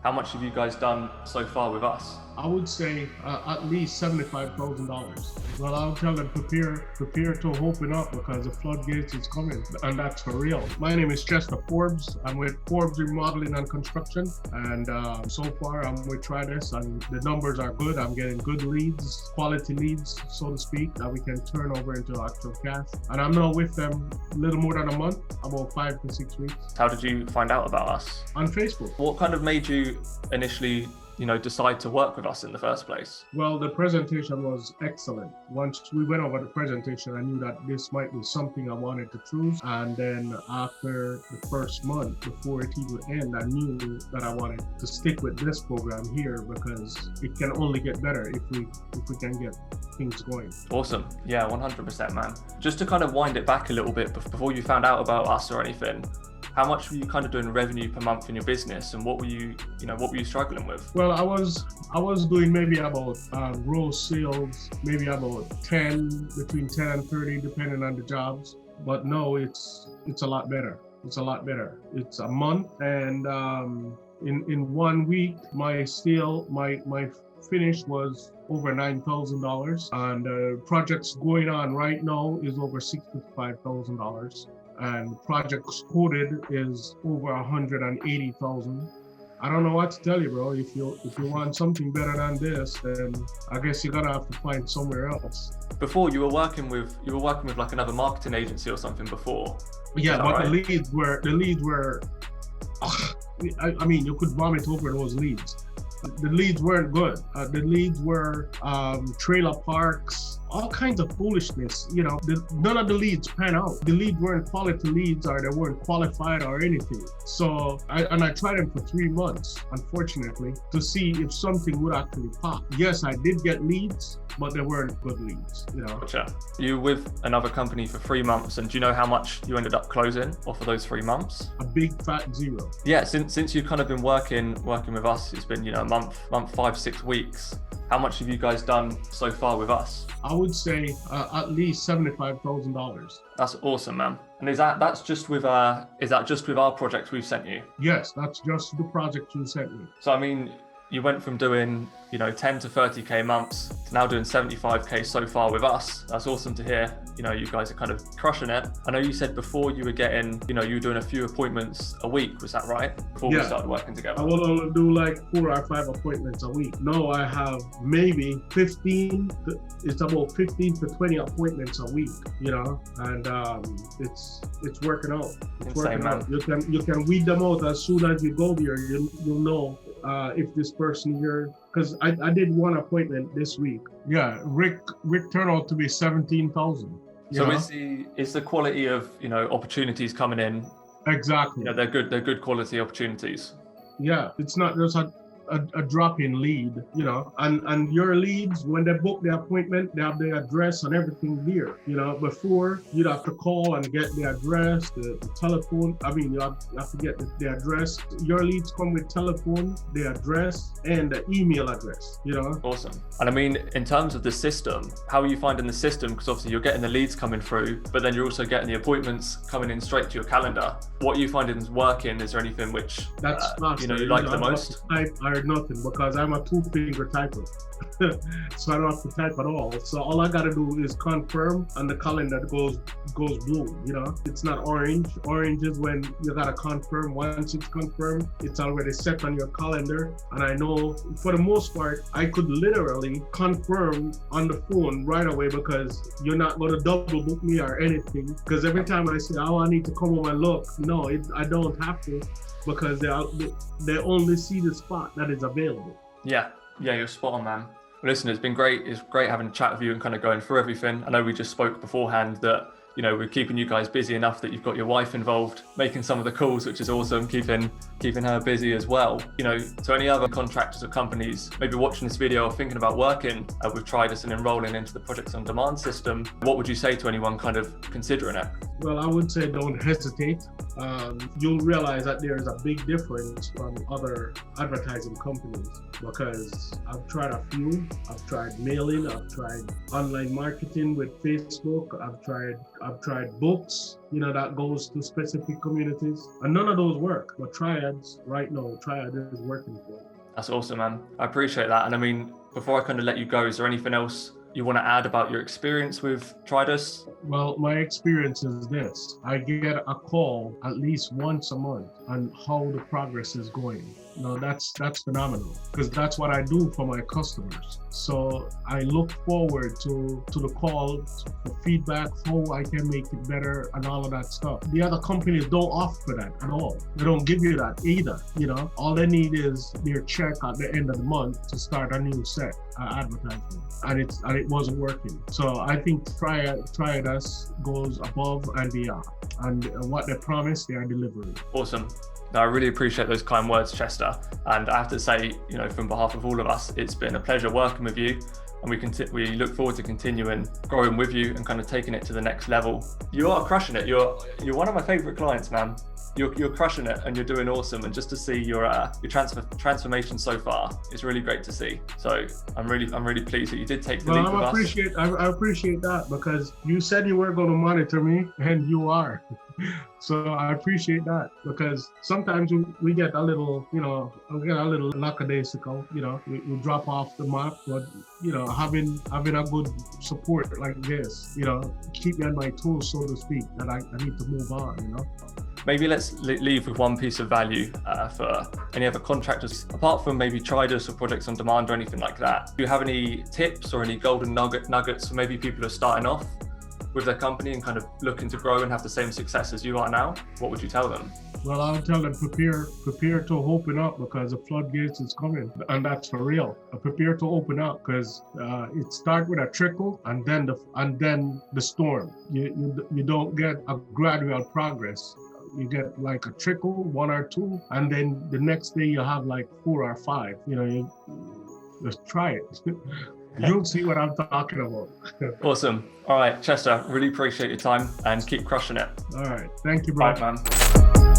How much have you guys done so far with us? I would say at least $75,000. Well, I'll tell them prepare to open up because the floodgates is coming, and that's for real. My name is Chester Forbes. I'm with Forbes Remodeling and Construction, and so far I'm with Tridus, and the numbers are good. I'm getting good leads, quality leads, so to speak, that we can turn over into actual cash. And I'm now with them a little more than a month, about 5 to 6 weeks. How did you find out about us? On Facebook. What kind of made you initially decide to work with us in the first place? Well, the presentation was excellent. Once we went over the presentation, I knew that this might be something I wanted to choose. And then after the first month, before it even ended, I knew that I wanted to stick with this program here because it can only get better if we can get things going. Awesome. Yeah, 100%, man. Just to kind of wind it back a little bit before you found out about us or anything, how much were you kind of doing revenue per month in your business, and what were you struggling with? Well, I was doing maybe about gross sales, maybe about between 10 and 30, depending on the jobs. But no, it's a lot better. It's a lot better. It's a month, and in 1 week, my finish was over $9,000, and projects going on right now is over $65,000. And projects quoted is over 180,000. I don't know what to tell you, bro. If you want something better than this, then I guess you're gonna have to find somewhere else. Before you were working with like another marketing agency or something before. Yeah, but right? the leads were. I mean, you could vomit over those leads. The leads weren't good. The leads were trailer parks, all kinds of foolishness. None of the leads pan out. The leads weren't quality leads, or they weren't qualified or anything. So I tried them for 3 months, unfortunately, to see if something would actually pop. Yes, I did get leads, but they weren't good leads. Gotcha. You were with another company for 3 months, and do you know how much you ended up closing off of those 3 months? A big fat zero. Yeah, since you've kind of been working with us, it's been a month, 5-6 weeks. How much have you guys done so far with us? I would say at least $75,000. That's awesome, man. And is that just with our project we've sent you? Yes, that's just the project you sent me. So I mean, you went from doing 10 to 30k months to now doing 75k so far with us. That's awesome to hear. You guys are kind of crushing it. I know you said before you were getting, you were doing a few appointments a week. Was that right? Before we started working together. I will do like 4 or 5 appointments a week. No, I have maybe 15 to 20 appointments a week, and it's working out. It's working out. You can weed them out as soon as you go there. You'll know if this person here, because I did 1 appointment this week. Yeah, Rick turned out to be 17,000. So is the quality of opportunities coming in? Exactly. Yeah, they're good quality opportunities. Yeah, it's not just a drop-in lead, and your leads, when they book the appointment, they have the address and everything here. Before you'd have to call and get the address, the telephone. I mean, you have to get the address. Your leads come with telephone, the address, and the email address. Awesome. And I mean, in terms of the system, how are you finding the system? Because obviously you're getting the leads coming through, but then you're also getting the appointments coming in straight to your calendar. What are you finding is working? Is there anything which you like the most? I nothing, because I'm a 2-finger typer. So I don't have to type at all. So all I gotta do is confirm, and the calendar goes blue. It's not orange. Orange is when you gotta confirm. Once it's confirmed, it's already set on your calendar. And I know for the most part, I could literally confirm on the phone right away, because you're not gonna double book me or anything. Because every time I say, oh, I need to come home and look, no, I don't have to, because they only see the spot that is available. Yeah, you're spot on, man. Well, listen, it's been great. It's great having a chat with you and kind of going through everything. I know we just spoke beforehand that we're keeping you guys busy enough that you've got your wife involved, making some of the calls, which is awesome, keeping her busy as well. To any other contractors or companies maybe watching this video or thinking about working with Tridus and enrolling into the Projects on Demand system, what would you say to anyone kind of considering it? Well, I would say don't hesitate. You'll realize that there is a big difference from other advertising companies, because I've tried a few. I've tried mailing, I've tried online marketing with Facebook, I've tried books, that goes to specific communities. And none of those work. But Triads, right now, Triad is working for it. That's awesome, man. I appreciate that. And I mean, before I kind of let you go, is there anything else you want to add about your experience with Tridus? Well, my experience is this. I get a call at least once a month on how the progress is going. That's phenomenal, because that's what I do for my customers. So I look forward to the call for feedback, how I can make it better and all of that stuff. The other companies don't offer that at all. They don't give you that either. All they need is their check at the end of the month to start a new set advertisement, and it wasn't working. So I think Triadus goes above and beyond, and what they promise, they are delivering. Awesome. No, I really appreciate those kind words, Chester. And I have to say, from behalf of all of us, it's been a pleasure working with you. And we look forward to continuing growing with you and kind of taking it to the next level. You are crushing it. You're one of my favorite clients, man. You're crushing it and you're doing awesome. And just to see your transformation so far, it's really great to see. So I'm really pleased that you did take the leap with us. I appreciate that, because you said you weren't going to monitor me, and you are. So I appreciate that, because sometimes we get a little, lackadaisical, we drop off the map, but having a good support like this, keep me on my toes, so to speak, that I need to move on, Maybe let's leave with one piece of value for any other contractors, apart from maybe Tridus or Projects on Demand or anything like that. Do you have any tips or any golden nuggets for maybe people who are starting off with their company and kind of looking to grow and have the same success as you are now? What would you tell them? Well, I'll tell them prepare to open up, because the floodgates is coming, and that's for real. Prepare to open up, because it starts with a trickle and then the storm. You don't get a gradual progress. You get like a trickle, 1 or 2, and then the next day you have like 4 or 5. You just try it. You'll see what I'm talking about. Awesome. All right, Chester, really appreciate your time and keep crushing it. All right. Thank you, bro. All right, man.